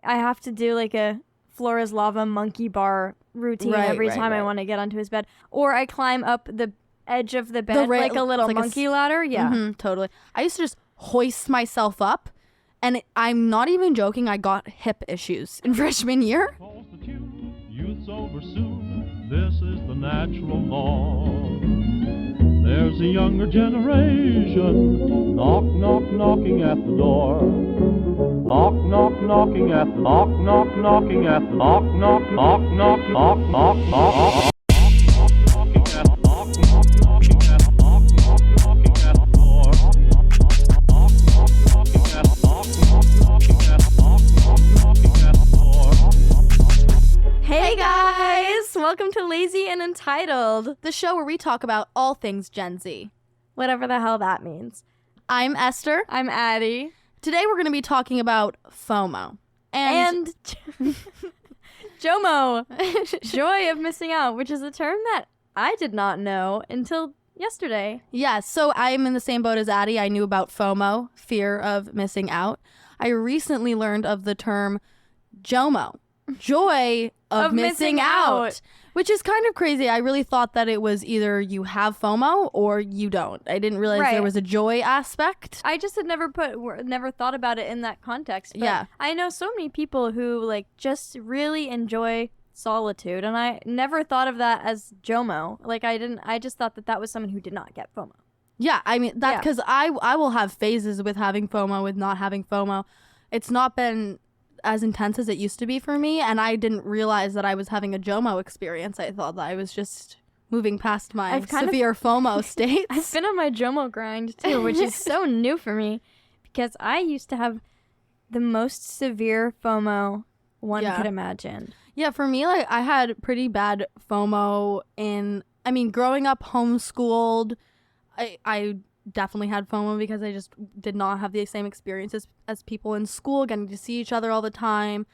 I have to do like a floor is lava monkey bar routine every time I want to get onto his bed. Or I climb up the edge of the bed like a little monkey ladder. Yeah. Totally. I used to just hoist myself up, and I'm not even joking, I got hip issues in freshman year. Youth's over soon. This is the natural law. There's a younger generation knock, knock, knocking at the door. Knock, knock, knocking at the knock, knock, knocking at the knock, knock, knock, knock, knock, knock, knock. Hey guys, welcome to Lazy and Entitled, The show where we talk about all things Gen Z. whatever the hell that means. I'm Esther. I'm Addy. Today we're going to be talking about FOMO. And JOMO, joy of missing out, which is a term that I did not know until yesterday. Yeah, so I'm in the same boat as Addy. I knew about FOMO, fear of missing out. I recently learned of the term JOMO, joy of missing out, which is kind of crazy. I really thought that it was either you have FOMO or you don't. I didn't realize there was a joy aspect. I just had never thought about it in that context. But yeah. I know so many people who like just really enjoy solitude, and I never thought of that as JOMO. Like I just thought that was someone who did not get FOMO. Yeah, I mean, that's because I will have phases with having FOMO, with not having FOMO. It's not been as intense as it used to be for me, and I didn't realize that I was having a JOMO experience. I thought that I was just moving past my severe FOMO states. I've been on my JOMO grind too, which is so new for me because I used to have the most severe FOMO one could imagine. Yeah, for me, like I had pretty bad FOMO growing up homeschooled. I definitely had FOMO because I just did not have the same experiences as people in school, getting to see each other all the time.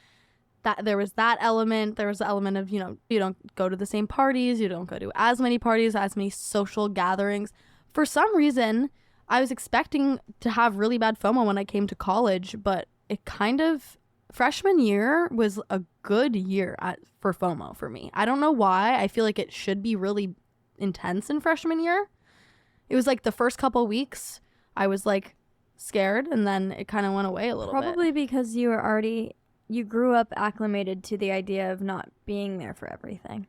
That there was that element. There was the element of, you don't go to the same parties, you don't go to as many parties, as many social gatherings. For some reason, I was expecting to have really bad FOMO when I came to college, but it kind of, freshman year was a good year for FOMO for me. I don't know why. I feel like it should be really intense in freshman year. It was like the first couple weeks I was like scared, and then it kind of went away a little bit. Probably because you grew up acclimated to the idea of not being there for everything.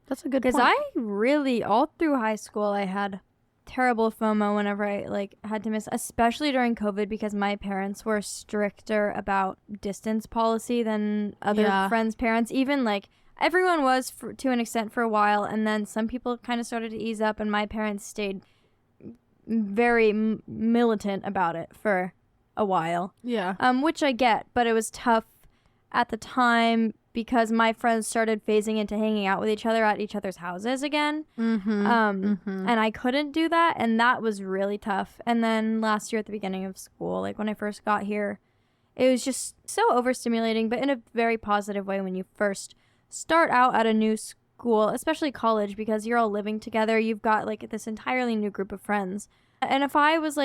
That's a good point. Because I really, all through high school, I had terrible FOMO whenever I had to miss, especially during COVID, because my parents were stricter about distance policy than other friends' parents. Even everyone was to an extent for a while, and then some people kind of started to ease up, and my parents stayed very militant about it for a while. Yeah. Which I get, but it was tough at the time because my friends started phasing into hanging out with each other at each other's houses again. And I couldn't do that, and that was really tough. And then last year at the beginning of school, when I first got here, it was just so overstimulating, but in a very positive way when you first start out at a new school, especially college, because you're all living together. You've got this entirely new group of friends. And if I was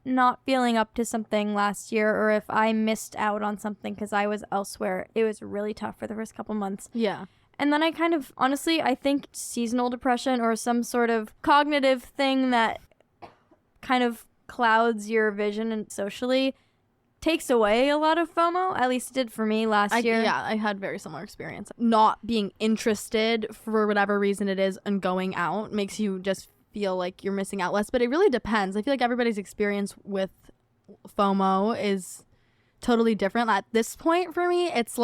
not feeling up to something last year, or if I missed out on something because I was elsewhere, it was really tough for the first couple months. Yeah. And then I kind of, honestly, I think seasonal depression or some sort of cognitive thing that kind of clouds your vision and socially takes away a lot of FOMO. At least it did for me last year. Yeah, I had very similar experience. Not being interested for whatever reason it is and going out makes you just feel like you're missing out less. But it really depends. I feel like everybody's experience with FOMO is totally different. At this point for me, it's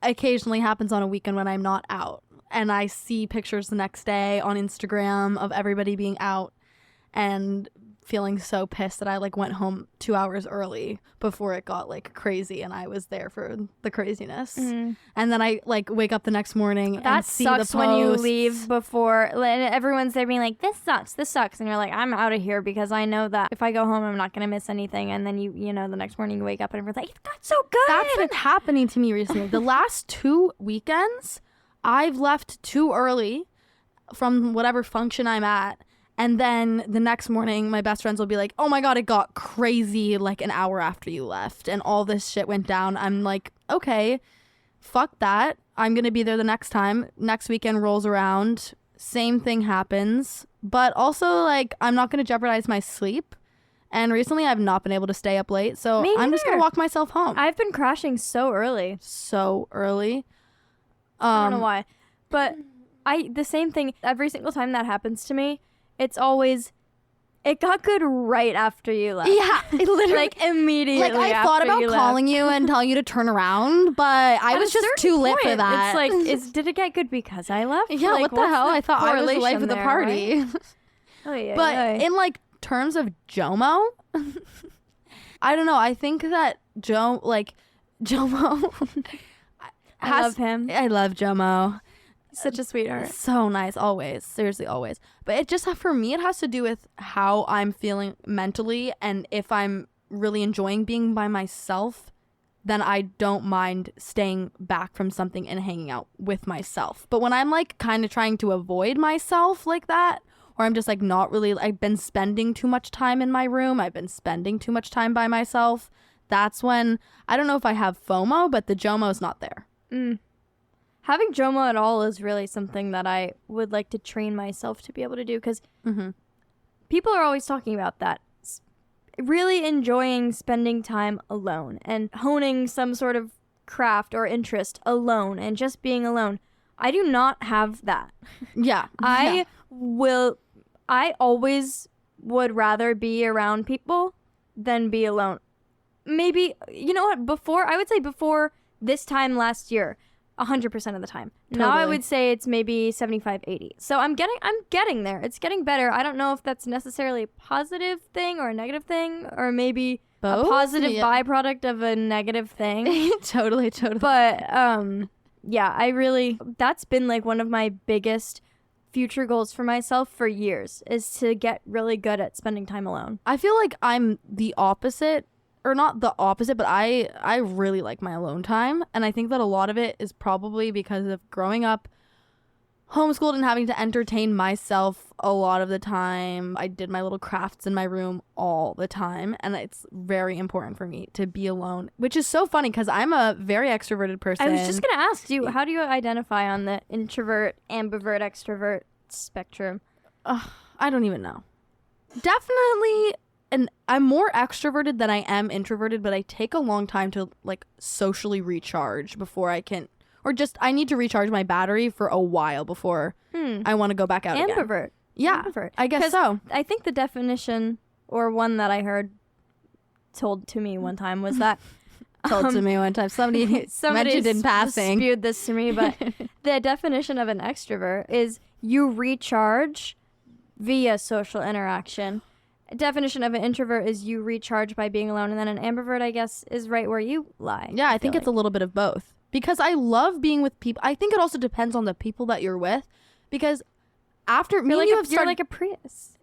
occasionally happens on a weekend when I'm not out. And I see pictures the next day on Instagram of everybody being out and feeling so pissed that I went home 2 hours early before it got crazy, and I was there for the craziness. And then I wake up the next morning and see the posts. That sucks when you leave before, and everyone's there being like, this sucks, and you're like, I'm out of here because I know that if I go home I'm not gonna miss anything. And then you the next morning you wake up and everyone's like, it got so good. That's been happening to me recently. The last 2 weekends I've left too early from whatever function I'm at, And then the next morning, my best friends will be like, oh my God, it got crazy like an hour after you left. And all this shit went down. I'm like, okay, fuck that. I'm going to be there the next time. Next weekend rolls around. Same thing happens. But also, like, I'm not going to jeopardize my sleep. And recently, I've not been able to stay up late. So I'm just going to walk myself home. I've been crashing so early. So early. I don't know why. But the same thing, every single time that happens to me, it's always, it got good right after you left. Yeah, literally. Like, immediately. Like, I thought about calling you and telling you to turn around, but I was just too lit for that. It's like, did it get good because I left? Yeah, like, what the hell? I thought I was the life of the party. Right? But in, like, terms of JOMO, I don't know. I think that JOMO. I love him. I love JOMO. Such a sweetheart. So nice, always. Seriously, always. But it just, for me, it has to do with how I'm feeling mentally, and if I'm really enjoying being by myself, then I don't mind staying back from something and hanging out with myself. But when I'm like kind of trying to avoid myself like that, or I'm just like not really, I've been spending too much time in my room, I've been spending too much time by myself, that's when, I don't know if I have FOMO, but the JOMO's not there. Having JOMO at all is really something that I would like to train myself to be able to do, because people are always talking about that. Really enjoying spending time alone and honing some sort of craft or interest alone and just being alone. I do not have that. Yeah. I always would rather be around people than be alone. Maybe, you know what, I would say before this time last year, 100% of the time. Totally. Now I would say it's maybe 75, 80. So I'm getting there. It's getting better. I don't know if that's necessarily a positive thing or a negative thing, or maybe both? A positive byproduct of a negative thing. Totally. But yeah, that's been like one of my biggest future goals for myself for years, is to get really good at spending time alone. I feel like I'm the opposite. Or not the opposite, but I really like my alone time. And I think that a lot of it is probably because of growing up homeschooled and having to entertain myself a lot of the time. I did my little crafts in my room all the time. And it's very important for me to be alone, which is so funny because I'm a very extroverted person. I was just going to ask you, how do you identify on the introvert, ambivert, extrovert spectrum? I don't even know. Definitely. And I'm more extroverted than I am introverted, but I take a long time to like socially recharge before I can, or just I need to recharge my battery for a while before I want to go back out again. Ambivert. Yeah, ambivert. I guess so. I think the definition, or one that I heard told to me one time, was that somebody mentioned in passing, spewed this to me, but the definition of an extrovert is you recharge via social interaction. Definition of an introvert is you recharge by being alone, and then an ambivert, I guess, is right where you lie. Yeah, I think it's a little bit of both, because I love being with people. I think it also depends on the people that you're with, because after me, you're like a Prius.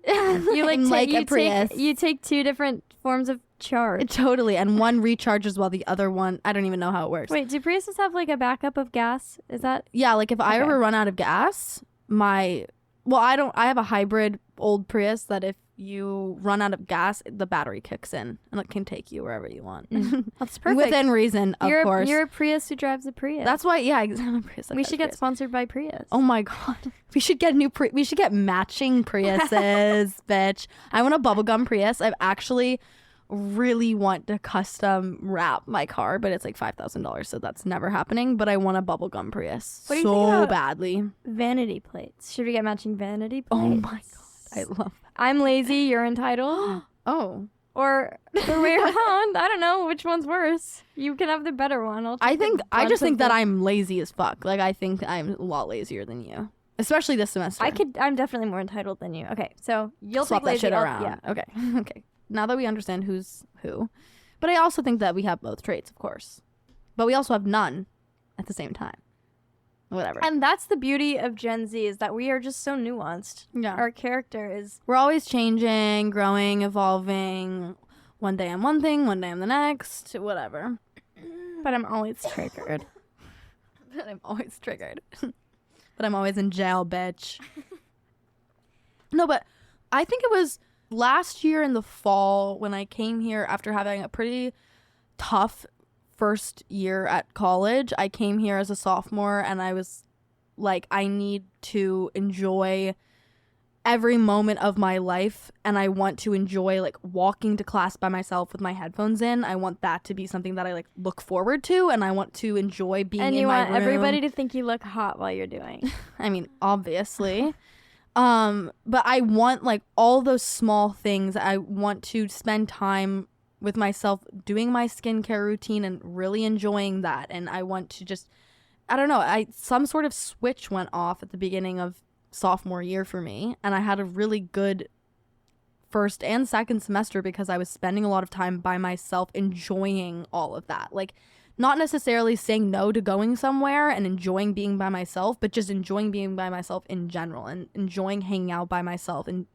You take two different forms of charge. Totally, and one recharges while the other one, I don't even know how it works. Wait, do Priuses have like a backup of gas? Is that? Yeah, like if I ever run out of gas, I have a hybrid old Prius that if you run out of gas, the battery kicks in and it can take you wherever you want. That's perfect. Within reason, of course. You're a Prius who drives a Prius. That's why, yeah, I'm a Prius. We should get sponsored by Prius. Oh my God. We should get we should get matching Priuses, bitch. I want a bubblegum Prius. I've actually really want to custom wrap my car, but it's like $5,000, so that's never happening. But I want a bubblegum Prius so badly. Vanity plates. Should we get matching vanity plates? Oh my God. I love that. I'm lazy, you're entitled. Oh. Or the way around. I don't know which one's worse. You can have the better one. I just think that I'm lazy as fuck. Like, I think I'm a lot lazier than you. Especially this semester. I'm definitely more entitled than you. Okay, so you'll swap take lazy, that shit around. Yeah. Okay. Now that we understand who's who. But I also think that we have both traits, of course. But we also have none at the same time. Whatever. And that's the beauty of Gen Z, is that we are just so nuanced. Yeah. Our character is... We're always changing, growing, evolving. One day I'm one thing, one day I'm the next, whatever. But I'm always triggered. But I'm always in jail, bitch. No, but I think it was last year in the fall when I came here after having a pretty tough first year at college. I came here as a sophomore and I was like, I need to enjoy every moment of my life, and I want to enjoy like walking to class by myself with my headphones in. I want that to be something that I like look forward to, and I want to enjoy being in my room. And you want everybody to think you look hot while you're doing. I mean, obviously. But I want like all those small things. I want to spend time with myself doing my skincare routine and really enjoying that. And I want to just, I don't know, some sort of switch went off at the beginning of sophomore year for me, and I had a really good first and second semester because I was spending a lot of time by myself enjoying all of that. Like, not necessarily saying no to going somewhere and enjoying being by myself, but just enjoying being by myself in general and enjoying hanging out by myself and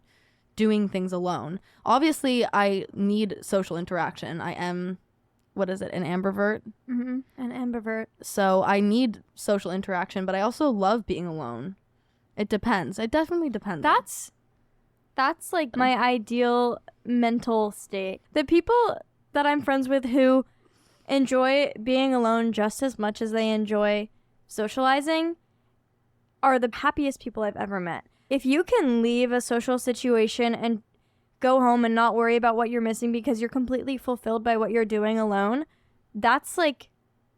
doing things alone. Obviously, I need social interaction. I am, what is it, an ambivert? Mm-hmm. An ambivert. So I need social interaction, but I also love being alone. It depends. It definitely depends. That's like my ideal mental state. The people that I'm friends with who enjoy being alone just as much as they enjoy socializing are the happiest people I've ever met. If you can leave a social situation and go home and not worry about what you're missing because you're completely fulfilled by what you're doing alone, that's like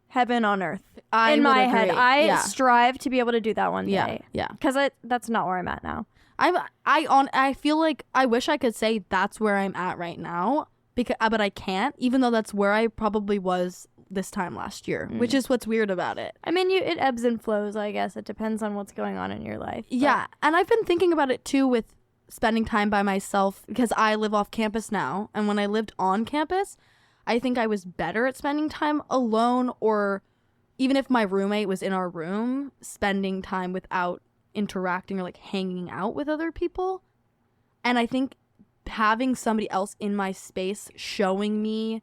heaven on earth. In my head, I strive to be able to do that one day. Yeah. Because that's not where I'm at now. I feel like I wish I could say that's where I'm at right now, but I can't, even though that's where I probably was this time last year, which is what's weird about it. I mean, it ebbs and flows, I guess. It depends on what's going on in your life. But. Yeah, and I've been thinking about it too with spending time by myself because I live off campus now, and when I lived on campus, I think I was better at spending time alone, or even if my roommate was in our room, spending time without interacting or like hanging out with other people. And I think having somebody else in my space showing me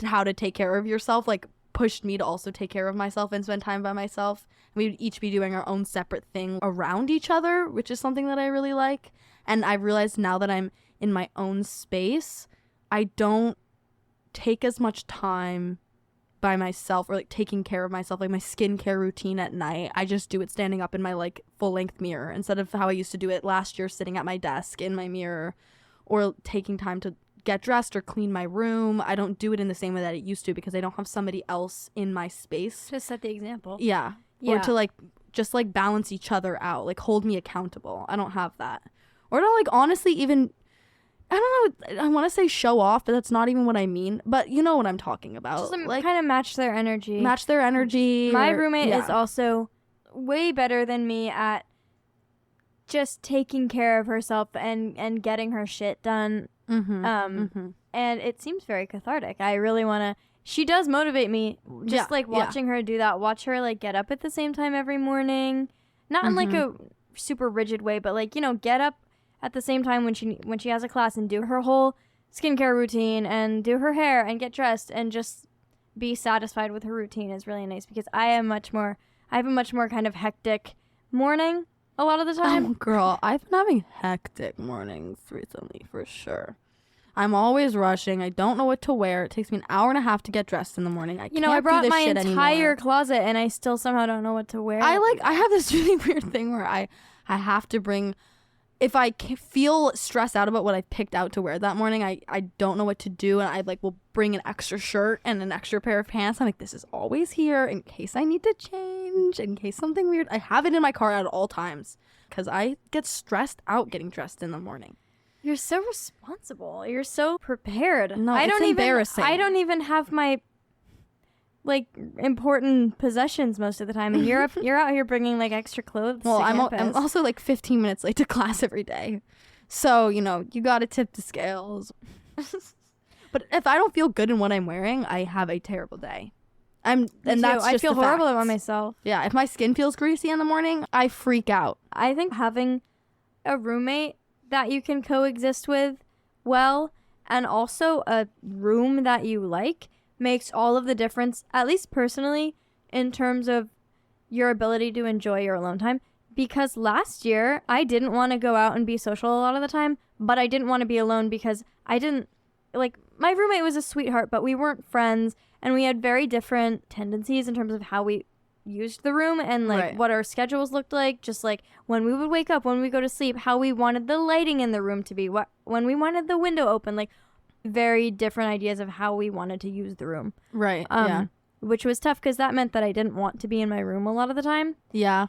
how to take care of yourself like pushed me to also take care of myself and spend time by myself. We would each be doing our own separate thing around each other, which is something that I really like. And I've realized now that I'm in my own space, I don't take as much time by myself or like taking care of myself, like my skincare routine at night. I just do it standing up in my like full length mirror instead of how I used to do it last year, sitting at my desk in my mirror, or taking time to get dressed or clean my room. I don't do it in the same way that it used to because I don't have somebody else in my space to set the example. Yeah. Or to like just like balance each other out, like hold me accountable. I don't have that. Or to like honestly even, I don't know, I want to say show off, but that's not even what I mean. But you know what I'm talking about. Just like kind of match their energy. My roommate is also way better than me at just taking care of herself and getting her shit done. And it seems very cathartic. I really want to. She does motivate me. Just like watching her do that. Watch her like get up at the same time every morning. Not in like a super rigid way, but like, you know, get up at the same time when she has a class and do her whole skincare routine and do her hair and get dressed and just be satisfied with her routine is really nice because I have a much more kind of hectic morning a lot of the time. Oh, girl, I've been having hectic mornings recently for sure. I'm always rushing. I don't know what to wear. It takes me an hour and a half to get dressed in the morning. I brought my entire closet and I still somehow don't know what to wear. I have this really weird thing where I have to bring, if I feel stressed out about what I picked out to wear that morning, I don't know what to do, and I like will bring an extra shirt and an extra pair of pants. I'm like, this is always here in case I need to change, in case something weird. I have it in my car at all times because I get stressed out getting dressed in the morning. You're so responsible. You're so prepared. No, it's embarrassing. I don't even have my like important possessions most of the time, and you're out here bringing like extra clothes. Well, I'm also like 15 minutes late to class every day, so you know you gotta tip the scales. But if I don't feel good in what I'm wearing, I have a terrible day. I feel horrible about myself. Yeah, if my skin feels greasy in the morning, I freak out. I think having a roommate that you can coexist with well, and also a room that you like, makes all of the difference, at least personally, in terms of your ability to enjoy your alone time. because last year I didn't want to go out and be social a lot of the time, but I didn't want to be alone because I didn't, like, my roommate was a sweetheart, but we weren't friends, and we had very different tendencies in terms of how we used the room and, like, what our schedules looked like, just, like, when we would wake up, when we go to sleep, how we wanted the lighting in the room to be, when we wanted the window open, like, very different ideas of how we wanted to use the room. Right, Which was tough because that meant that I didn't want to be in my room a lot of the time. Yeah.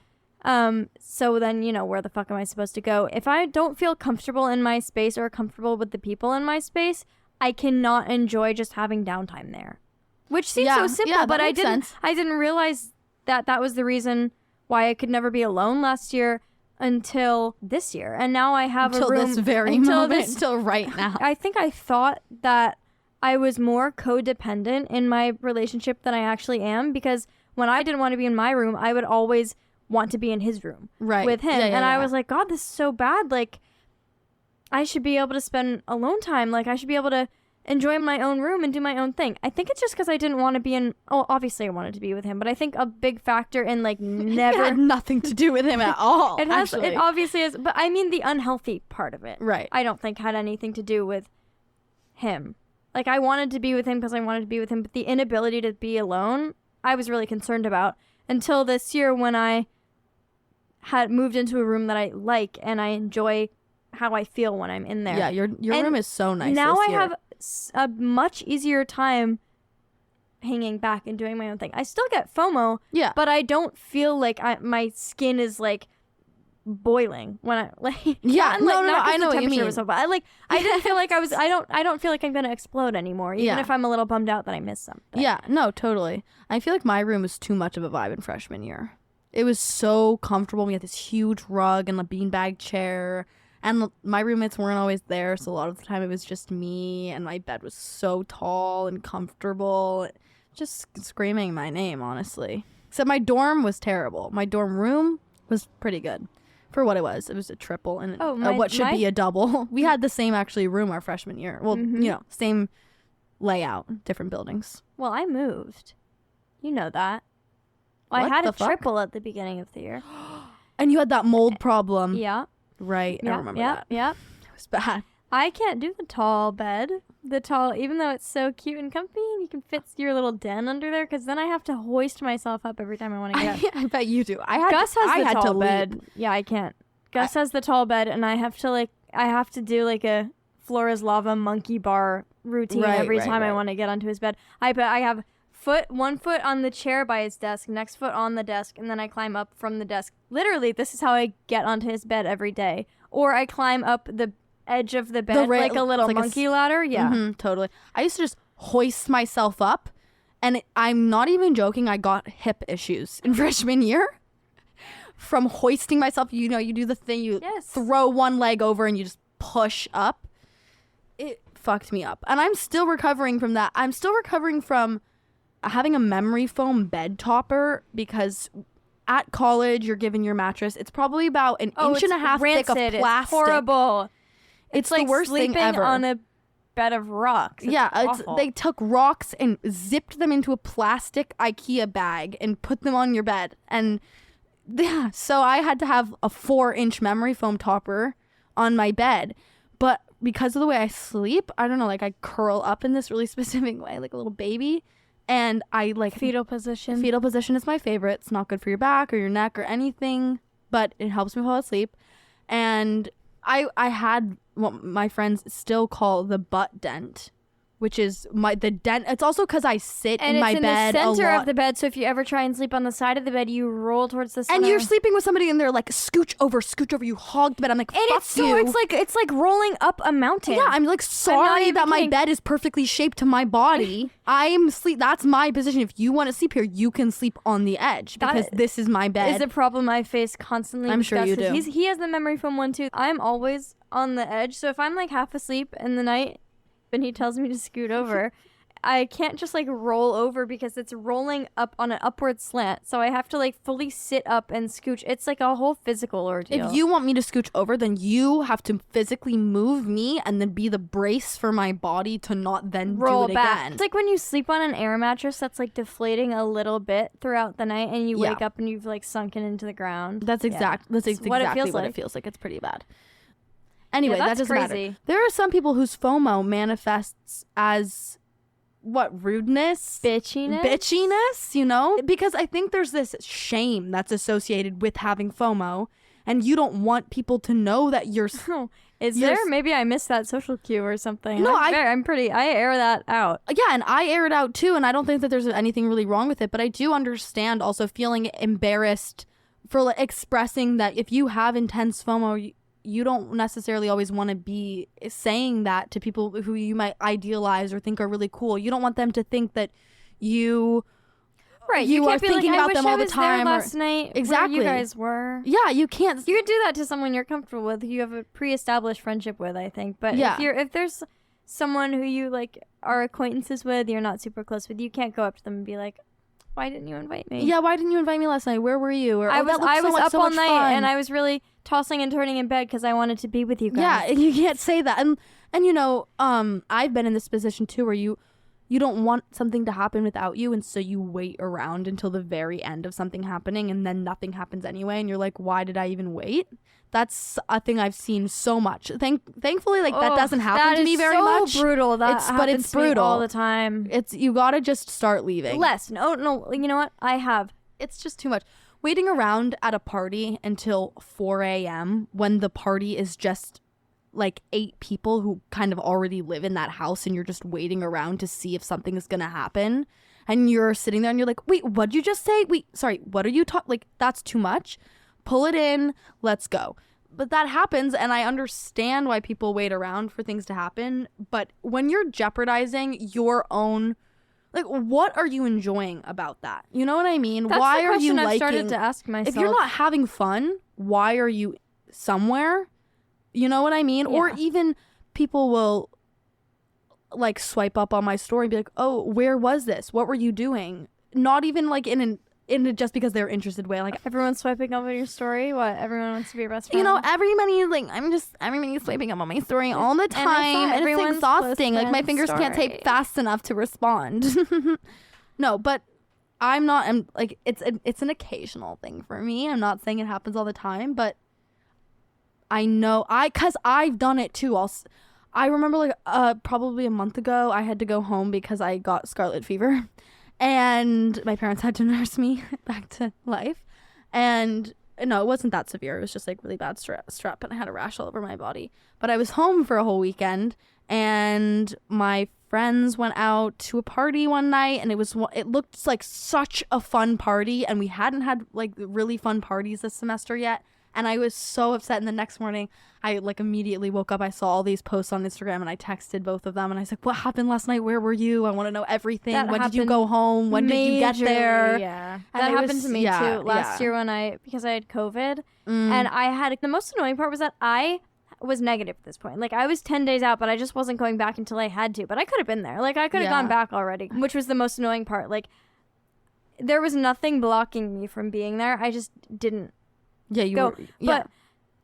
So then, you know, where the fuck am I supposed to go? If I don't feel comfortable in my space or comfortable with the people in my space, I cannot enjoy just having downtime there. Which seems so simple, but I didn't realize that was the reason why I could never be alone last year until this year. And now I have a room until right now. I think I thought that I was more codependent in my relationship than I actually am, because when I didn't want to be in my room, I would always want to be in his room with him. I was like, God, this is so bad. Like, I should be able to spend alone time. Like, I should be able to enjoy my own room and do my own thing. I think it's just because I didn't want to be in... Oh, obviously I wanted to be with him, but I think a big factor in, like, never... It had nothing to do with him at all, It obviously is, but I mean the unhealthy part of it. Right. I don't think had anything to do with him. Like, I wanted to be with him because I wanted to be with him, but the inability to be alone, I was really concerned about until this year when I had moved into a room that I like and I enjoy how I feel when I'm in there. Yeah, your room is so nice. Now this I year. have a much easier time hanging back and doing my own thing. I still get FOMO, but I don't feel like my skin is like boiling when I like. Yeah, no, I know what you mean. So bad. I didn't feel like I was. I don't feel like I'm gonna explode anymore, even if I'm a little bummed out that I missed something. Yeah, no, totally. I feel like my room was too much of a vibe in freshman year. It was so comfortable. We had this huge rug and a beanbag chair. And my roommates weren't always there, so a lot of the time it was just me, and my bed was so tall and comfortable. Just screaming my name, honestly. Except my dorm was terrible. My dorm room was pretty good for what it was. It was a triple and what should be a double. We had the same, actually, room our freshman year. Well, you know, same layout, different buildings. Well, I moved. You know that. Well, I had a triple at the beginning of the year. And you had that mold problem. Yeah. Right, I remember that. Yeah. It was bad. I can't do the tall bed. Even though it's so cute and comfy and you can fit your little den under there, because then I have to hoist myself up every time I want to get up. I bet you do. Gus has the tall bed. Yeah, I can't. Gus has the tall bed, and I have to do like a floor is lava monkey bar routine every time I want to get onto his bed. I have one foot on the chair by his desk, next foot on the desk, and then I climb up from the desk. Literally, this is how I get onto his bed every day. Or I climb up the edge of the bed like a little monkey ladder. Yeah. Totally. I used to just hoist myself up, and I'm not even joking, I got hip issues in freshman year from hoisting myself. You know, you do the thing, you throw one leg over and you just push up. It fucked me up. And I'm still recovering from that. I'm still recovering from having a memory foam bed topper, because at college you're given your mattress. It's probably about an inch and a half thick of plastic. It's horrible. It's like the worst thing ever. Sleeping on a bed of rocks. They took rocks and zipped them into a plastic IKEA bag and put them on your bed. And yeah, so I had to have a 4-inch memory foam topper on my bed. But because of the way I sleep, I don't know, like I curl up in this really specific way, like a little baby. And I like fetal position. Fetal position is my favorite. It's not good for your back or your neck or anything, but it helps me fall asleep. And I had what my friends still call the butt dent, which is the dent. It's also because I sit in my bed a lot. And it's in the center of the bed, so if you ever try and sleep on the side of the bed, you roll towards the center. And you're sleeping with somebody and they're like, scooch over, you hog the bed. I'm like, fuck you. It's like rolling up a mountain. Yeah, I'm like, sorry that my bed is perfectly shaped to my body. That's my position. If you want to sleep here, you can sleep on the edge, because this is my bed. Is a problem I face constantly. I'm sure you do. He has the memory foam one too. I'm always on the edge, so if I'm like half asleep in the night and he tells me to scoot over, I can't just like roll over because it's rolling up on an upward slant. So I have to like fully sit up and scooch. It's like a whole physical ordeal. If you want me to scooch over, then you have to physically move me and then be the brace for my body to not then roll do it back. again. It's like when you sleep on an air mattress that's like deflating a little bit throughout the night and you wake up and you've like sunken into the ground. That's exactly what it feels like. It's pretty bad. Anyway, that doesn't matter. There are some people whose FOMO manifests as rudeness, bitchiness, you know, because I think there's this shame that's associated with having FOMO, and you don't want people to know that you're maybe I missed that social cue or something. No, I air that out. Yeah, and I air it out too, and I don't think that there's anything really wrong with it, but I do understand also feeling embarrassed for like, expressing that if you have intense FOMO, you don't necessarily always want to be saying that to people who you might idealize or think are really cool. You don't want them to think that you you are thinking about them all the time. Last night, exactly. Where you guys were. Yeah, you can't. You could do that to someone you're comfortable with, who you have a pre-established friendship with, I think. But if there's someone who you like are acquaintances with, you're not super close with, you can't go up to them and be like, why didn't you invite me? Yeah, why didn't you invite me last night? Where were you? Or, I was up all night and I was really tossing and turning in bed because I wanted to be with you guys. Yeah, and you can't say that. And you know, I've been in this position too where you don't want something to happen without you, and so you wait around until the very end of something happening and then nothing happens anyway, and you're like, why did I even wait? That's a thing I've seen so much. Thankfully, like that doesn't happen to me very much. It's brutal. But it's brutal all the time. You gotta just start leaving. No. You know what? It's just too much. Waiting around at a party until 4 a.m. when the party is just like 8 people who kind of already live in that house, and you're just waiting around to see if something is gonna happen, and you're sitting there and you're like, wait, what'd you just say? Wait, sorry, what are you talking? Like, that's too much. Pull it in, let's go. But that happens, and I understand why people wait around for things to happen, but when you're jeopardizing your own, like, what are you enjoying about that? You know what I mean? That's why the are you question I've liking? started to ask myself. If you're not having fun, why are you somewhere? You know what I mean? Yeah. Or even people will like swipe up on my story and be like, oh, where was this? What were you doing? Not even like in just because they're interested way. Like, everyone's swiping up on your story. What? Everyone wants to be your best friend. you know, everybody's swiping up on my story all the time, and it's exhausting. Like, my fingers can't type fast enough to respond. No, but I'm like, it's an occasional thing for me. I'm not saying it happens all the time, but I know because I've done it too. I remember like probably a month ago, I had to go home because I got scarlet fever. And my parents had to nurse me back to life. And no, it wasn't that severe. It was just like really bad strep, and I had a rash all over my body. But I was home for a whole weekend, and my friends went out to a party one night, and it looked like such a fun party, and we hadn't had like really fun parties this semester yet. And I was so upset. And the next morning, I like immediately woke up. I saw all these posts on Instagram, and I texted both of them. And I was like, what happened last night? Where were you? I want to know everything. When did you go home? When did you get there? Yeah. And that happened to me too last year because I had COVID. And I had, the most annoying part was that I was negative at this point. Like, I was 10 days out, but I just wasn't going back until I had to. But I could have been there. Like, I could have gone back already, which was the most annoying part. Like, there was nothing blocking me from being there. I just didn't. But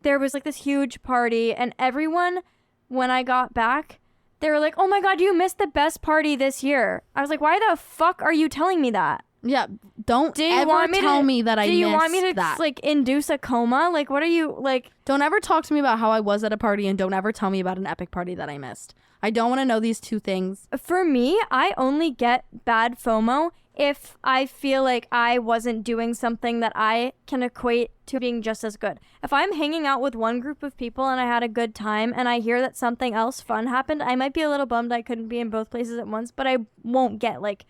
there was like this huge party, and everyone, when I got back, they were like, oh my god, you missed the best party this year. I was like, why the fuck are you telling me that? Yeah, don't ever tell me that I missed that. Do you want me to like induce a coma? Like, what are you like? Don't ever talk to me about how I was at a party, and don't ever tell me about an epic party that I missed. I don't want to know these two things. For me, I only get bad FOMO if I feel like I wasn't doing something that I can equate to being just as good. If I'm hanging out with one group of people and I had a good time and I hear that something else fun happened, I might be a little bummed I couldn't be in both places at once, but I won't get like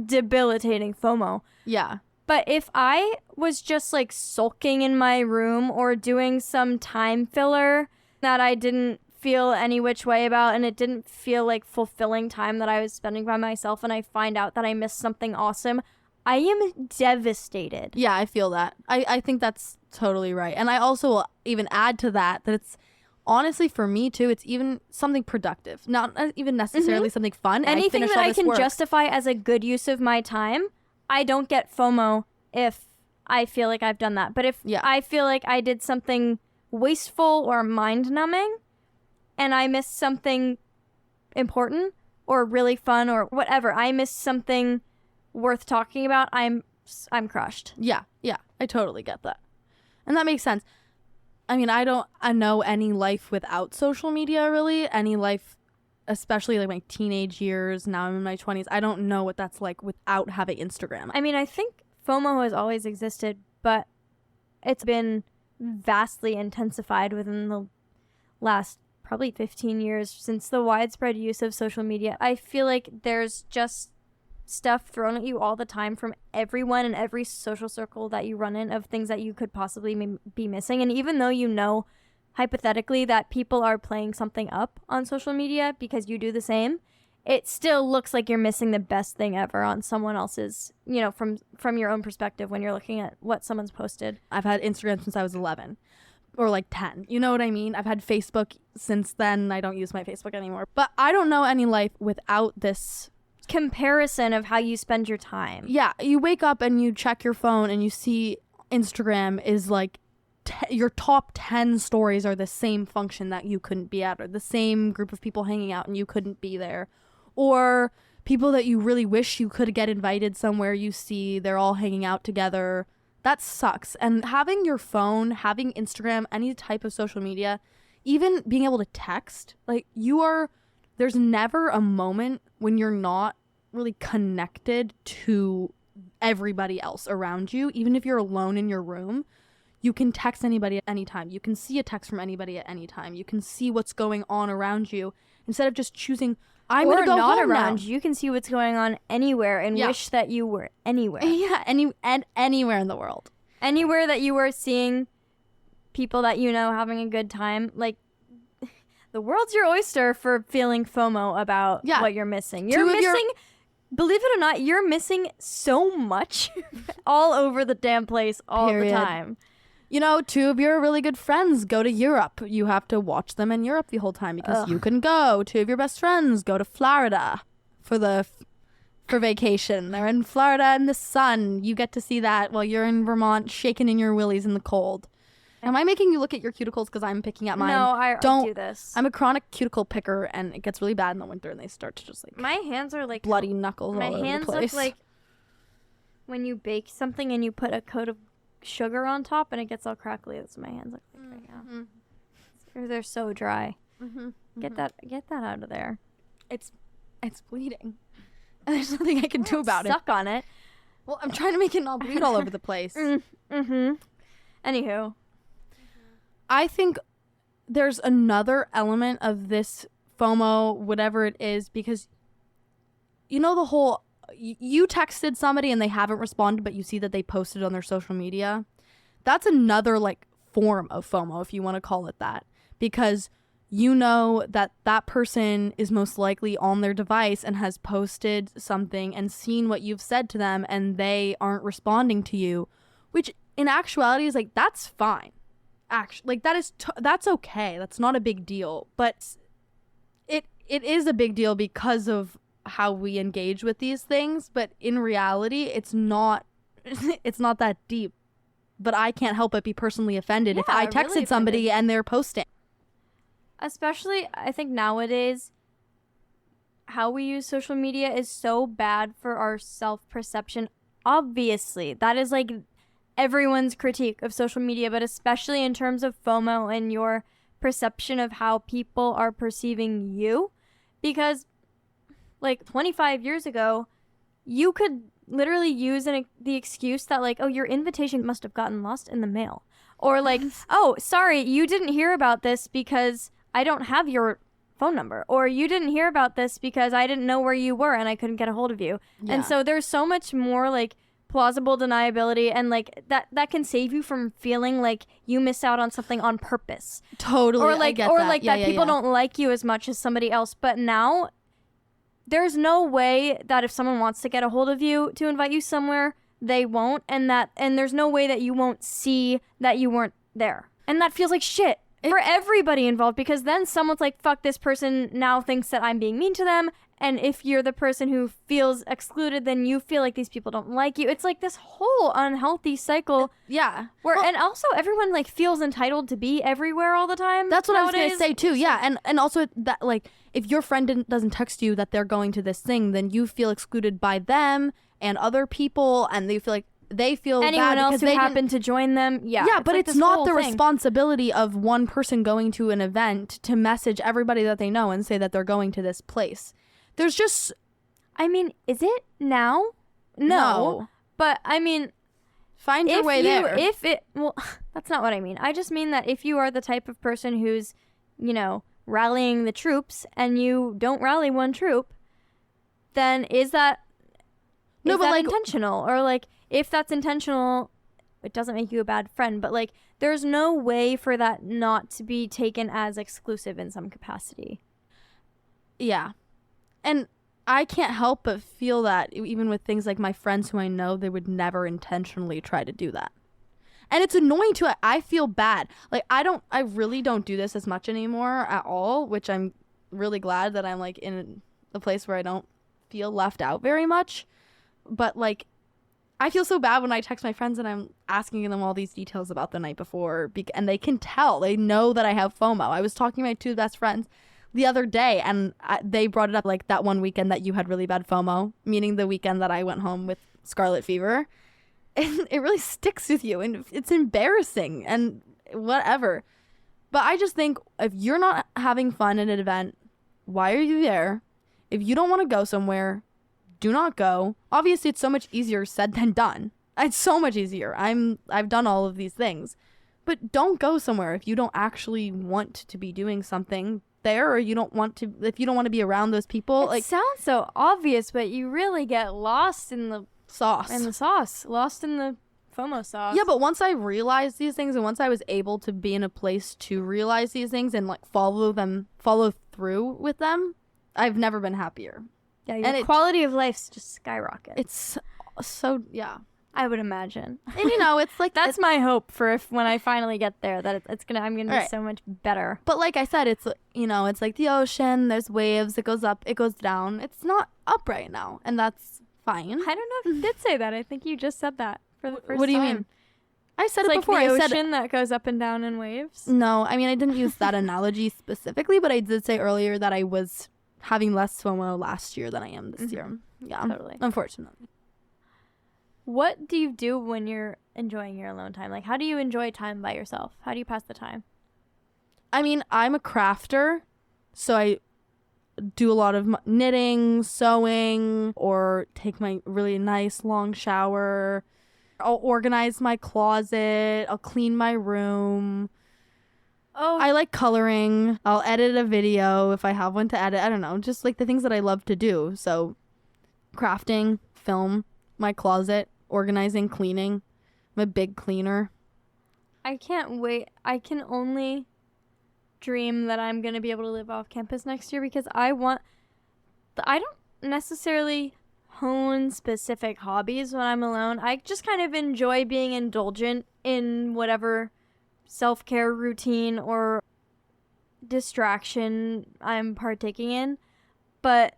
debilitating FOMO. Yeah. But if I was just like sulking in my room or doing some time filler that I didn't feel any which way about, and it didn't feel like fulfilling time that I was spending by myself, and I find out that I missed something awesome, I am devastated. Yeah, I feel that. I think that's totally right. And I also will even add to that it's honestly, for me too, it's even something productive, not even necessarily something fun. Anything that I can justify as a good use of my time, I don't get FOMO if I feel like I've done that. But if I feel like I did something wasteful or mind-numbing and I missed something important or really fun or whatever, I missed something worth talking about, I'm crushed. Yeah, I totally get that. And that makes sense. I mean, I know any life without social media, really. Any life, especially like my teenage years, now I'm in my 20s, I don't know what that's like without having Instagram. I mean, I think FOMO has always existed, but it's been vastly intensified within the last probably 15 years since the widespread use of social media. I feel like there's just stuff thrown at you all the time from everyone in every social circle that you run in of things that you could possibly be missing. And even though you know hypothetically that people are playing something up on social media because you do the same, it still looks like you're missing the best thing ever on someone else's, you know, from your own perspective when you're looking at what someone's posted. I've had Instagram since I was 11 or like 10. You know what I mean? I've had Facebook since then. I don't use my Facebook anymore. But I don't know any life without this comparison of how you spend your time. Yeah, you wake up and you check your phone and you see Instagram is like your top 10 stories are the same function that you couldn't be at, or the same group of people hanging out and you couldn't be there, or people that you really wish you could get invited somewhere, you see they're all hanging out together. That sucks. And having your phone, having Instagram, any type of social media, even being able to text, like there's never a moment when you're not really connected to everybody else around you. Even if you're alone in your room, you can text anybody at any time. You can see a text from anybody at any time. You can see what's going on around you instead of just choosing, I'm going to go not home around now. you. You can see what's going on anywhere and wish that you were anywhere. Yeah, anywhere in the world. Anywhere that you were seeing people that you know having a good time. Like, the world's your oyster for feeling FOMO about what you're missing. You're missing, believe it or not, you're missing so much all over the damn place all the time. You know, 2 of your really good friends go to Europe. You have to watch them in Europe the whole time because you can go. 2 of your best friends go to Florida for vacation. They're in Florida in the sun. You get to see that while you're in Vermont shaking in your willies in the cold. Am I making you look at your cuticles because I'm picking at mine? No, I do this. I'm a chronic cuticle picker, and it gets really bad in the winter, and they start to just like... My hands are like... bloody knuckles all over the place. My hands look like when you bake something and you put a coat of sugar on top and it gets all crackly. That's what my hands look like right now. They're so dry. Get that out of there. It's bleeding. And there's nothing I can do about it. Suck on it. Well, I'm trying to make it not bleed all over the place. Anywho. I think there's another element of this FOMO, whatever it is, because you know the whole, you texted somebody and they haven't responded, but you see that they posted on their social media. That's another like form of FOMO, if you want to call it that, because you know that that person is most likely on their device and has posted something and seen what you've said to them and they aren't responding to you, which in actuality is like, that's fine. Actually, like that's okay. That's not a big deal, but it is a big deal because of how we engage with these things. But in reality, it's not that deep. But I can't help but be personally offended if I texted really somebody and they're posting. Especially, I think nowadays, how we use social media is so bad for our self-perception. Obviously, that is like everyone's critique of social media, but especially in terms of FOMO and your perception of how people are perceiving you. Because like 25 years ago, you could literally use the excuse that like, oh, your invitation must have gotten lost in the mail. Or like, oh, sorry, you didn't hear about this because I don't have your phone number. Or you didn't hear about this because I didn't know where you were and I couldn't get a hold of you. Yeah. And so there's so much more like plausible deniability, and like that can save you from feeling like you miss out on something on purpose. Totally. Or like that people don't like you as much as somebody else. But now there's no way that if someone wants to get a hold of you to invite you somewhere, they won't, and there's no way that you won't see that you weren't there. And that feels like shit for everybody involved, because then someone's like, fuck, this person now thinks that I'm being mean to them. And if you're the person who feels excluded, then you feel like these people don't like you. It's like this whole unhealthy cycle. Yeah. Where and also everyone like feels entitled to be everywhere all the time. That's what nowadays. I was going to say too. Yeah. And also that like if your friend doesn't text you that they're going to this thing, then you feel excluded by them and other people, and they feel anyone bad else who they happened to join them. Yeah. Yeah, but like it's not the responsibility of one person going to an event to message everybody that they know and say that they're going to this place. There's just, I mean, is it now? No. But I mean, find your way there. Well, that's not what I mean. I just mean that if you are the type of person who's, rallying the troops and you don't rally one troop, then is that intentional? Or like, if that's intentional, it doesn't make you a bad friend. But like, there's no way for that not to be taken as exclusive in some capacity. Yeah. And I can't help but feel that even with things like my friends who I know, they would never intentionally try to do that. And it's annoying too. I feel bad. Like I really don't do this as much anymore at all, which I'm really glad that I'm like in a place where I don't feel left out very much. But like, I feel so bad when I text my friends and I'm asking them all these details about the night before, and they can tell. They know that I have FOMO. I was talking to my two best friends the other day, and they brought it up like that one weekend that you had really bad FOMO, meaning the weekend that I went home with scarlet fever. And it really sticks with you, and it's embarrassing and whatever. But I just think if you're not having fun at an event, why are you there? If you don't want to go somewhere, do not go. Obviously, it's so much easier said than done. It's so much easier. I've done all of these things. But don't go somewhere if you don't actually want to be doing something there, or if you don't want to be around those people. It sounds so obvious, but you really get lost in the sauce. Lost in the FOMO sauce. Yeah, but once I realized these things, and once I was able to be in a place to realize these things and like follow through with them, I've never been happier. Yeah, your quality of life's just skyrocket. It's so, yeah. I would imagine. And it's like that's my hope for when I finally get there, that I'm gonna be so much better. But like I said, it's it's like the ocean. There's waves. It goes up. It goes down. It's not up right now, and that's fine. I don't know if you did say that. I think you just said that for the first time. What do you mean? I said it's it before. Like the I ocean that goes up and down in waves. No, I mean I didn't use that analogy specifically, but I did say earlier that I was having less FOMO last year than I am this year. Yeah, totally. Unfortunately. What do you do when you're enjoying your alone time? Like, how do you enjoy time by yourself? How do you pass the time? I mean, I'm a crafter, so I do a lot of knitting, sewing, or take my really nice long shower. I'll organize my closet. I'll clean my room. Oh, I like coloring. I'll edit a video if I have one to edit. I don't know, just like the things that I love to do. So crafting, film, my closet, organizing, cleaning. I'm a big cleaner. I can't wait. I can only dream that I'm going to be able to live off campus next year, because I don't necessarily hone specific hobbies when I'm alone. I just kind of enjoy being indulgent in whatever self-care routine or distraction I'm partaking in. But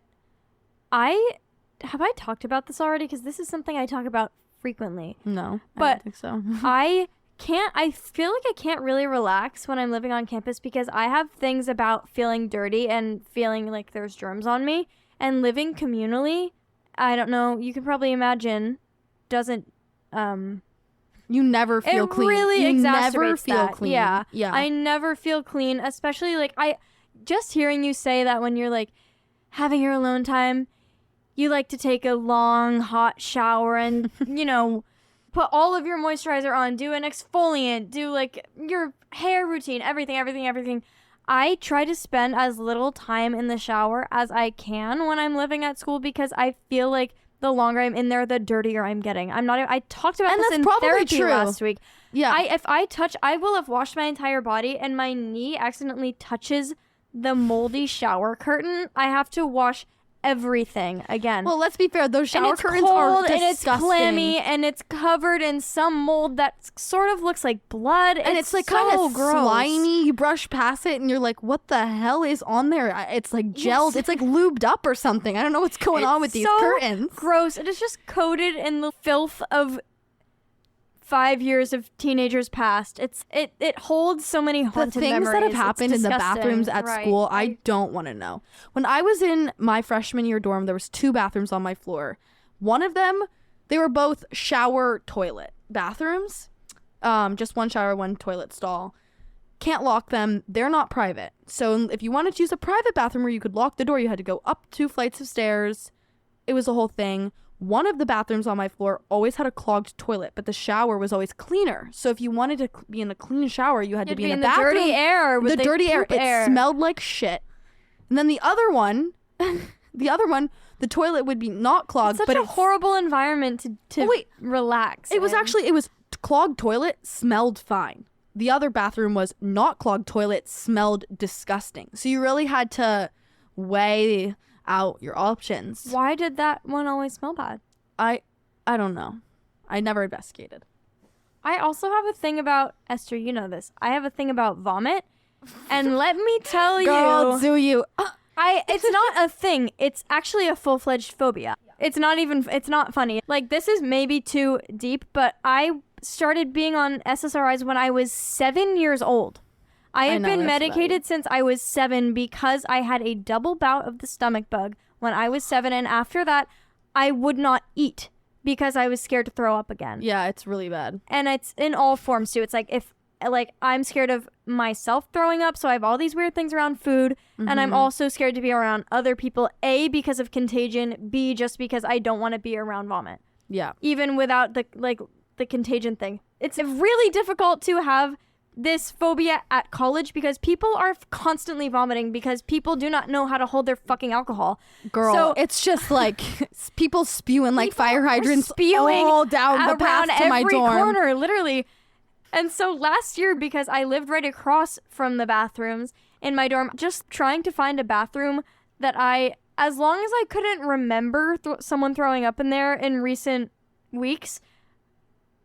have I talked about this already? Because this is something I talk about frequently. No, but I don't think so. I feel like I can't really relax when I'm living on campus, because I have things about feeling dirty and feeling like there's germs on me. And living communally, I don't know, you can probably imagine, doesn't you never feel clean. It really you exacerbates never feel that. clean. Yeah. Yeah. I never feel clean, especially like just hearing you say that when you're like having your alone time, you like to take a long hot shower and, put all of your moisturizer on, do an exfoliant, do like your hair routine, everything. I try to spend as little time in the shower as I can when I'm living at school, because I feel like the longer I'm in there, the dirtier I'm getting. I talked about this in therapy last week. Yeah. I will have washed my entire body and my knee accidentally touches the moldy shower curtain. I have to wash everything again. Well, let's be fair. Those shower curtains cold, are disgusting. and it's clammy, and it's covered in some mold that sort of looks like blood. And it's like so kind of gross. slimy. You brush past it and you're like, what the hell is on there? It's like gelled. Yes. It's like lubed up or something. I don't know what's going on with these so curtains. Gross. It is just coated in the filth of 5 years of teenagers past. It holds so many haunted the things memories. that have happened in the disgusting. bathrooms at school, I don't want to know. When I was in my freshman year dorm, there was 2 bathrooms on my floor. One of them, they were both shower toilet bathrooms. Just one shower, one toilet stall. Can't lock them. They're not private. So if you wanted to use a private bathroom where you could lock the door, you had to go up 2 flights of stairs. It was a whole thing. One of the bathrooms on my floor always had a clogged toilet, but the shower was always cleaner. So if you wanted to be in a clean shower, you had to be in a the bathroom. dirty air. With The dirty air. air. It smelled like shit. And then the other one, the toilet would be not clogged. It's such a horrible environment to relax. It was clogged toilet, smelled fine. The other bathroom was not clogged toilet, smelled disgusting. So you really had to weigh out your options. Why did that one always smell bad? I don't know. I never investigated. I also have a thing about, Esther, you know this. I have a thing about vomit. And let me tell Girl, do you? It's not a thing. It's actually a full-fledged phobia. It's not funny. Like, this is maybe too deep, but I started being on SSRIs when I was 7 years old. I have been medicated since I was 7 because I had a double bout of the stomach bug when I was 7. And after that, I would not eat because I was scared to throw up again. Yeah, it's really bad. And it's in all forms too. It's like I'm scared of myself throwing up. So I have all these weird things around food. Mm-hmm. And I'm also scared to be around other people. A, because of contagion. B, just because I don't want to be around vomit. Yeah. Even without the contagion thing. It's really difficult to have this phobia at college because people are constantly vomiting because people do not know how to hold their fucking alcohol. Girl, so it's just like people spewing like fire hydrants all down the path to my dorm. Every corner, literally. And so last year, because I lived right across from the bathrooms in my dorm, just trying to find a bathroom that as long as I couldn't remember someone throwing up in there in recent weeks,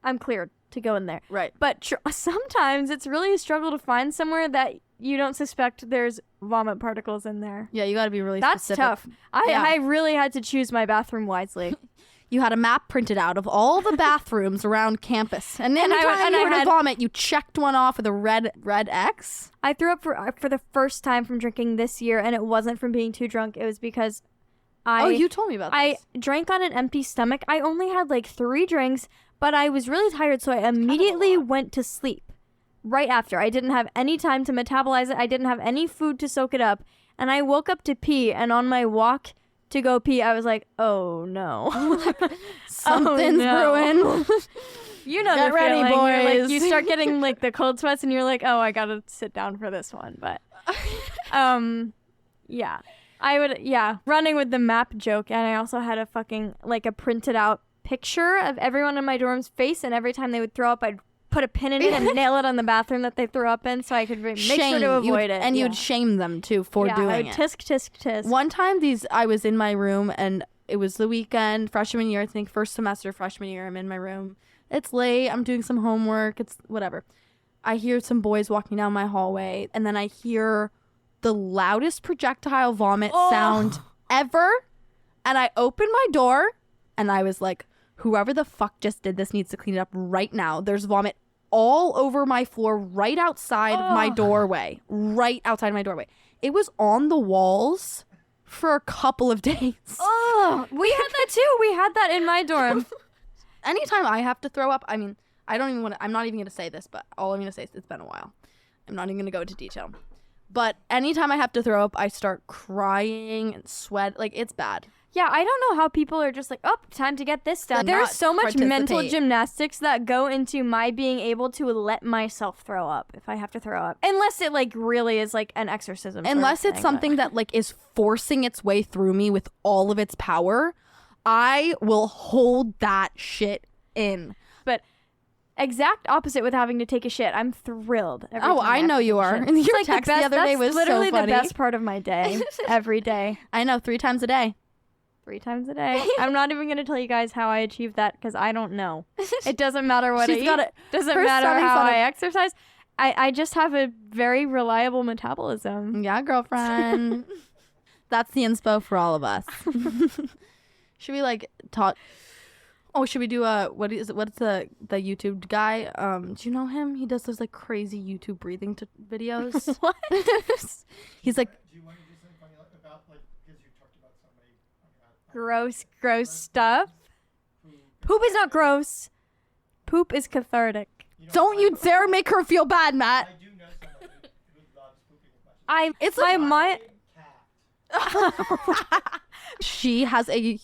I'm cleared to go in there. Right. But sometimes it's really a struggle to find somewhere that you don't suspect there's vomit particles in there. Yeah, you got to be really That's specific. tough. I really had to choose my bathroom wisely. You had a map printed out of all the bathrooms around campus. And then anytime you were to vomit, you checked one off with a red X. I threw up for the first time from drinking this year, and it wasn't from being too drunk. It was because you told me about this. I drank on an empty stomach. I only had like 3 drinks, but I was really tired, so I immediately went to sleep right after. I didn't have any time to metabolize it. I didn't have any food to soak it up. And I woke up to pee, and on my walk to go pee, I was like, oh no. Something's brewing. You know Get the ready, feeling. boys. Like, you start getting like the cold sweats, and you're like, oh, I gotta sit down for this one. But yeah. I would, running with the map joke, and I also had a fucking, like, a printed out picture of everyone in my dorm's face, and every time they would throw up, I'd put a pin in it and nail it on the bathroom that they threw up in so I could make sure to avoid it. And you'd shame them, too, for doing it. Tisk, tisk, tisk. One time, I was in my room, and it was the weekend, freshman year, I think, first semester, freshman year, I'm in my room. It's late, I'm doing some homework, it's whatever. I hear some boys walking down my hallway, and then I hear the loudest projectile vomit sound ever. And I opened my door and I was like, whoever the fuck just did this needs to clean it up right now. There's vomit all over my floor right outside my doorway. Right outside my doorway. It was on the walls for a couple of days. Oh, we had that too. We had that in my dorm. Anytime I have to throw up, I mean, I'm not even going to say this, but all I'm going to say is it's been a while. I'm not even going to go into detail. But anytime I have to throw up, I start crying and sweat. Like, it's bad. Yeah, I don't know how people are just like, oh, time to get this done. There's so much mental gymnastics that go into my being able to let myself throw up if I have to throw up. Unless it, like, really is, like, an exorcism. Unless it's something that, like, is forcing its way through me with all of its power, I will hold that shit in. But exact opposite with having to take a shit. I'm thrilled. Every Oh, time I know you are. Shit. Your text the other day was literally so funny. the best part of my day. Every day. I know, 3 times a day. 3 times a day. I'm not even going to tell you guys how I achieve that because I don't know. It doesn't matter what I eat. Doesn't matter how I exercise. I just have a very reliable metabolism. Yeah, girlfriend. That's the inspo for all of us. Should we like talk? Oh, should we do what is it? What's the YouTube guy? Do you know him? He does those like crazy YouTube breathing videos. What? He's like. Do you want to do something funny about like because you talked about somebody? Gross stuff. Poop is not gross. Poop is cathartic. Don't you dare make her feel bad, Matt. I do know someone who loves pooping. It's my mind. She has a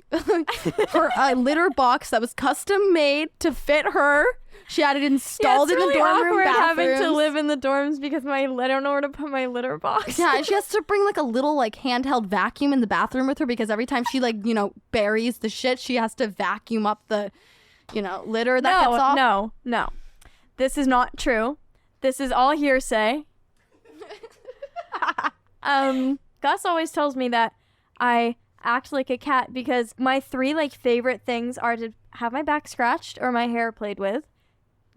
litter box that was custom made to fit her. She had it installed in the dorm room bathrooms. Having to live in the dorms because I don't know where to put my litter box. Yeah, and she has to bring like a little like handheld vacuum in the bathroom with her because every time she like buries the shit, she has to vacuum up the litter that gets off. No. This is not true. This is all hearsay. Gus always tells me that I act like a cat because my 3 like favorite things are to have my back scratched or my hair played with,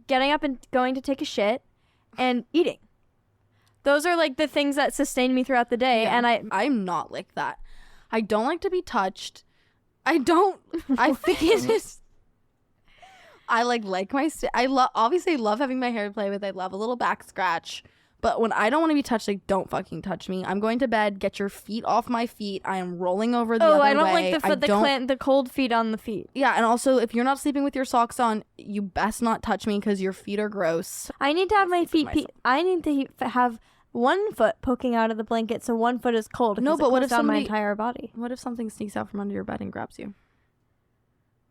getting up and going to take a shit, and eating. Those are like the things that sustain me throughout the day. Yeah, and I'm not like that. I don't like to be touched. I think it is. I like my obviously love having my hair to play with. I love a little back scratch. But when I don't want to be touched, like, don't fucking touch me. I'm going to bed. Get your feet off my feet. I am rolling over the other way. Oh, I don't like the cold feet on the feet. Yeah, and also, if you're not sleeping with your socks on, you best not touch me because your feet are gross. I need to have my feet. I need to have one foot poking out of the blanket, so one foot is cold. No, but what if my entire body? What if something sneaks out from under your bed and grabs you?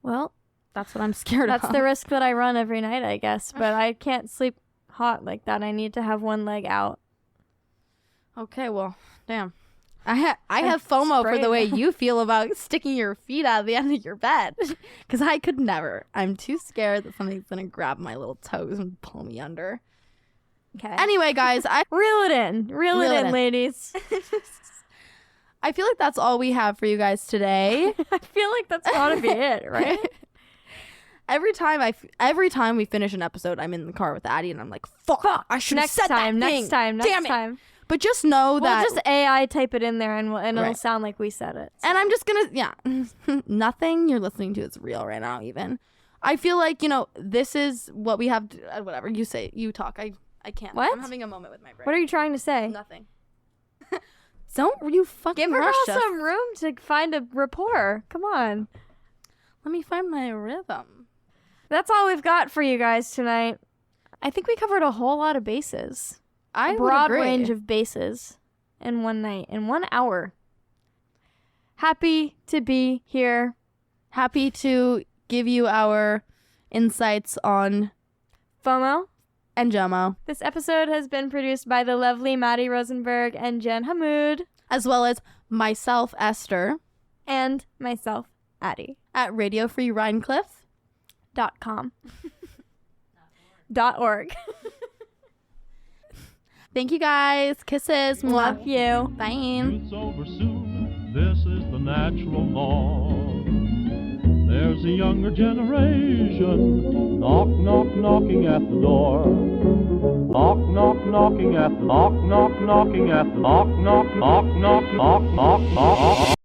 Well, that's what I'm scared of. That's the risk that I run every night, I guess. But I can't sleep hot like that. I need to have one leg out. Okay, well, damn. I have FOMO for the way you feel about sticking your feet out of the end of your bed. Because I could never. I'm too scared that something's going to grab my little toes and pull me under. Okay. Anyway, guys, Reel it in. Reel it in, ladies. I feel like that's all we have for you guys today. I feel like that's gotta be it, right? Every time we finish an episode, I'm in the car with Addy and I'm like, fuck, I should have said that thing. Next time. Damn it. But just know that we'll just AI type it in there and it'll sound like we said it. So. And I'm just gonna, nothing you're listening to is real right now even. I feel like, this is what we have, whatever, you say, you talk. I can't. What? I'm having a moment with my brain. What are you trying to say? Nothing. Don't you fucking give her rush us. some room to find a rapport. Come on. Let me find my rhythm. That's all we've got for you guys tonight. I think we covered a whole lot of bases. A broad range of bases in one night, in 1 hour. Happy to be here. Happy to give you our insights on FOMO and JOMO. This episode has been produced by the lovely Matty Rosenberg and Jen Hammoud, as well as myself, Esther, and myself, Addy, at RadioFreeRhinecliff.com. .org. Thank you guys. Kisses. Love you. Bye. Youth's over soon. This is the natural law. There's a younger generation knocking at the door. Knocking at the knock.